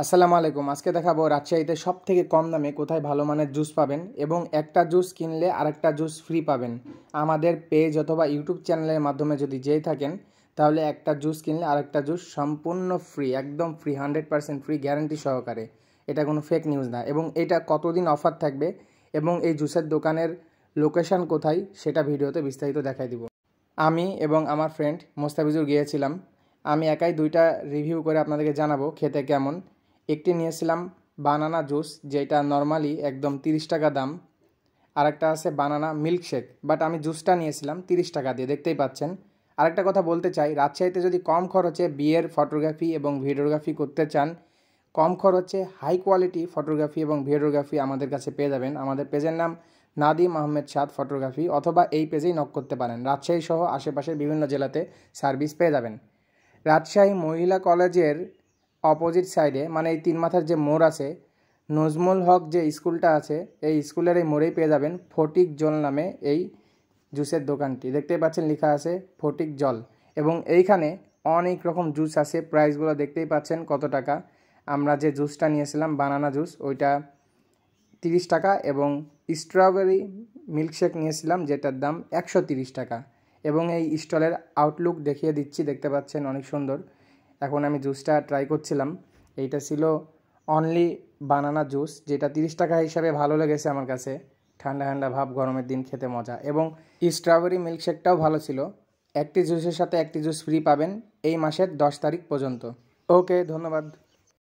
আসসালামু আলাইকুম। আজকে দেখাবো রাজশাহীতে সবথেকে কম দামে কোথায় ভালো মানের জুস পাবেন এবং একটা জুস কিনলে আরেকটা জুস ফ্রি পাবেন। আমাদের পেজ অথবা ইউটিউব চ্যানেলের মাধ্যমে যদি যেয়ে থাকেন তাহলে একটা জুস কিনলে আরেকটা জুস সম্পূর্ণ ফ্রি, একদম ফ্রি, 100% ফ্রি, গ্যারান্টি সহকারে। এটা কোনো ফেক নিউজ না। এবং এটা কতদিন অফার থাকবে এবং এই জুসের দোকানের লোকেশন কোথায় সেটা ভিডিওতে বিস্তারিত দেখাই দিব। আমি এবং আমার ফ্রেন্ড মোস্তাফিজুর গিয়েছিলাম। আমি একাই দুইটা রিভিউ করে আপনাদেরকে জানাবো খেতে কেমন। একটি নিয়েছিলাম বানানা জুস, যেটা নর্মালি একদম 30 টাকা দাম। আরেকটা আছে বানানা মিল্কশেক, বাট আমি জুসটা নিয়েছিলাম 30 টাকা দিয়ে, দেখতেই পাচ্ছেন। আরেকটা কথা বলতে চাই, রাজশাহীতে যদি কম খরচে বিয়ের ফটোগ্রাফি এবং ভিডিওগ্রাফি করতে চান, কম খরচে হাই কোয়ালিটি ফটোগ্রাফি এবং ভিডিওগ্রাফি আমাদের কাছে পেয়ে যাবেন। আমাদের পেজের নাম নাদিম আহমেদ সাদ ফটোগ্রাফি, অথবা এই পেজেই নক করতে পারেন। রাজশাহী সহ আশেপাশের বিভিন্ন জেলাতে সার্ভিস পেয়ে যাবেন। রাজশাহী মহিলা কলেজের অপোজিট সাইডে, মানে এই 3 মাথার যে মোড় আছে, নজমুল হক যে স্কুলটা আছে, এই স্কুলের এই মোড়েই পেয়ে যাবেন ফটিক জল নামে এই জুসের দোকানটি। দেখতেই পাচ্ছেন লেখা আছে ফটিক জল। এবং এইখানে অনেক রকম জুস আছে, প্রাইসগুলো দেখতেই পাচ্ছেন কত টাকা। আমরা যে জুসটা নিয়েছিলাম বানানা জুস, ওইটা 30 টাকা, এবং স্ট্রবেরি মিল্কশেক নিয়েছিলাম যেটার দাম 130 টাকা। এবং এই স্টলের আউটলুক দেখিয়ে দিচ্ছি, দেখতে পাচ্ছেন অনেক সুন্দর। এখন আমি জুসটা ট্রাই করছিলাম। এইটা ছিল অনলি বানানা জুস, যেটা 30 টাকা হিসাবে ভালো লেগেছে আমার কাছে। ঠান্ডা ঠান্ডা ভাব, গরমের দিন খেতে মজা। এবং স্ট্রবেরি মিল্কশেকটাও ভালো ছিল। একটি জুসের সাথে একটি জুস ফ্রি পাবেন এই মাসের 10 তারিখ পর্যন্ত। ওকে, ধন্যবাদ।